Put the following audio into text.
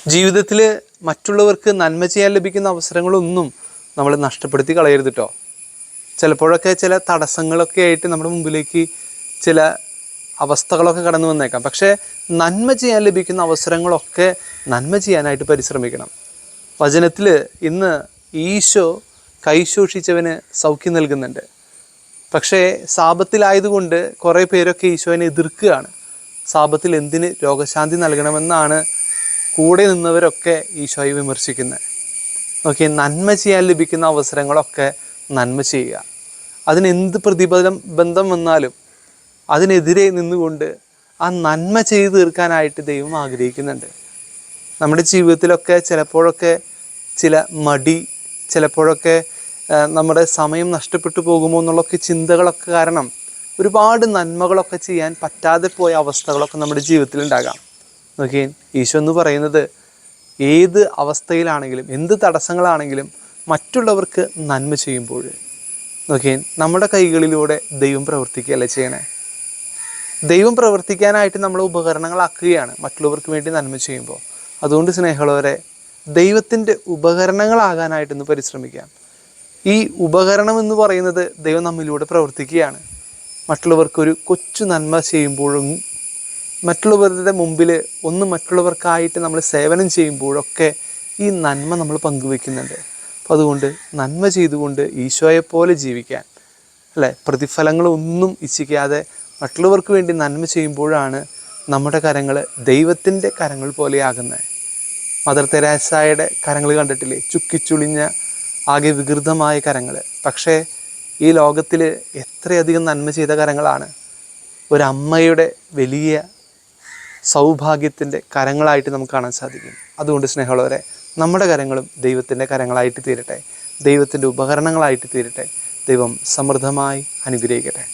ജീവിതത്തിൽ മറ്റുള്ളവർക്ക് നന്മ ചെയ്യാൻ ലഭിക്കുന്ന അവസരങ്ങളൊന്നും നമ്മൾ നഷ്ടപ്പെടുത്തി കളയരുത് കേട്ടോ. ചിലപ്പോഴൊക്കെ ചില തടസ്സങ്ങളൊക്കെ ആയിട്ട് നമ്മുടെ മുമ്പിലേക്ക് ചില അവസ്ഥകളൊക്കെ കടന്നു വന്നേക്കാം. പക്ഷേ നന്മ ചെയ്യാൻ ലഭിക്കുന്ന അവസരങ്ങളൊക്കെ നന്മ ചെയ്യാനായിട്ട് പരിശ്രമിക്കണം. വചനത്തിൽ ഇന്ന് ഈശോ കൈശോഷിച്ചവന് സൗഖ്യം നൽകുന്നുണ്ട്. പക്ഷേ സാപത്തിലായതുകൊണ്ട് കുറേ പേരൊക്കെ ഈശോനെ എതിർക്കുകയാണ്. സാപത്തിൽ എന്തിന് രോഗശാന്തി നൽകണമെന്നാണ് കൂടെ നിന്നവരൊക്കെ ഈശോയെ വിമർശിക്കുന്നത്. ഓക്കെ, നന്മ ചെയ്യാൻ ലഭിക്കുന്ന അവസരങ്ങളൊക്കെ നന്മ ചെയ്യുക. അതിനെന്ത് ബന്ധം വന്നാലും അതിനെതിരെ നിന്നുകൊണ്ട് ആ നന്മ ചെയ്തു തീർക്കാനായിട്ട് ദൈവം ആഗ്രഹിക്കുന്നുണ്ട്. നമ്മുടെ ജീവിതത്തിലൊക്കെ ചിലപ്പോഴൊക്കെ ചില മടി, ചിലപ്പോഴൊക്കെ നമ്മുടെ സമയം നഷ്ടപ്പെട്ടു പോകുമോ എന്നുള്ളൊക്കെ ചിന്തകളൊക്കെ കാരണം ഒരുപാട് നന്മകളൊക്കെ ചെയ്യാൻ പറ്റാതെ പോയ അവസ്ഥകളൊക്കെ നമ്മുടെ ജീവിതത്തിലുണ്ടാകാം. നോക്കിയേ, ഈശോ എന്ന് പറയുന്നത് ഏത് അവസ്ഥയിലാണെങ്കിലും എന്ത് തടസ്സങ്ങളാണെങ്കിലും മറ്റുള്ളവർക്ക് നന്മ ചെയ്യുമ്പോൾ നോക്കിയേ, നമ്മുടെ കൈകളിലൂടെ ദൈവം പ്രവർത്തിക്കുകയല്ലേ ചെയ്യണേ. ദൈവം പ്രവർത്തിക്കാനായിട്ട് നമ്മളെ ഉപകരണങ്ങളാക്കുകയാണ് മറ്റുള്ളവർക്ക് വേണ്ടി നന്മ ചെയ്യുമ്പോൾ. അതുകൊണ്ട് സ്നേഹമുള്ളവരെ, ദൈവത്തിൻ്റെ ഉപകരണങ്ങളാകാനായിട്ടൊന്ന് പരിശ്രമിക്കാം. ഈ ഉപകരണം എന്ന് പറയുന്നത് ദൈവം നമ്മിലൂടെ പ്രവർത്തിക്കുകയാണ്. മറ്റുള്ളവർക്കൊരു കൊച്ചു നന്മ ചെയ്യുമ്പോഴും മറ്റുള്ളവരുടെ മുമ്പിൽ മറ്റുള്ളവർക്കായിട്ട് നമ്മൾ സേവനം ചെയ്യുമ്പോഴൊക്കെ ഈ നന്മ നമ്മൾ പങ്കുവെക്കുന്നുണ്ട്. അപ്പോൾ അതുകൊണ്ട് നന്മ ചെയ്തുകൊണ്ട് ഈശോയെപ്പോലെ ജീവിക്കാൻ, അല്ലേ, പ്രതിഫലങ്ങളൊന്നും ഇച്ഛിക്കാതെ മറ്റുള്ളവർക്ക് വേണ്ടി നന്മ ചെയ്യുമ്പോഴാണ് നമ്മുടെ കരങ്ങൾ ദൈവത്തിൻ്റെ കരങ്ങൾ പോലെയാകുന്നത്. മദർ തെരേസയുടെ കരങ്ങൾ കണ്ടിട്ടില്ലേ? ചുക്കിച്ചുളിഞ്ഞ ആകെ വികൃതമായ കരങ്ങൾ. പക്ഷേ ഈ ലോകത്തിൽ എത്രയധികം നന്മ ചെയ്ത കരങ്ങളാണ്. ഒരമ്മയുടെ വലിയ സൗഭാഗ്യത്തിൻ്റെ കരങ്ങളായിട്ട് നമുക്ക് കാണാൻ സാധിക്കും. അതുകൊണ്ട് സ്നേഹമുള്ളവരെ, നമ്മുടെ കരങ്ങളും ദൈവത്തിൻ്റെ കരങ്ങളായിട്ട് തീരട്ടെ, ദൈവത്തിൻ്റെ ഉപകരണങ്ങളായിട്ട് തീരട്ടെ. ദൈവം സമൃദ്ധമായി അനുഗ്രഹിക്കട്ടെ.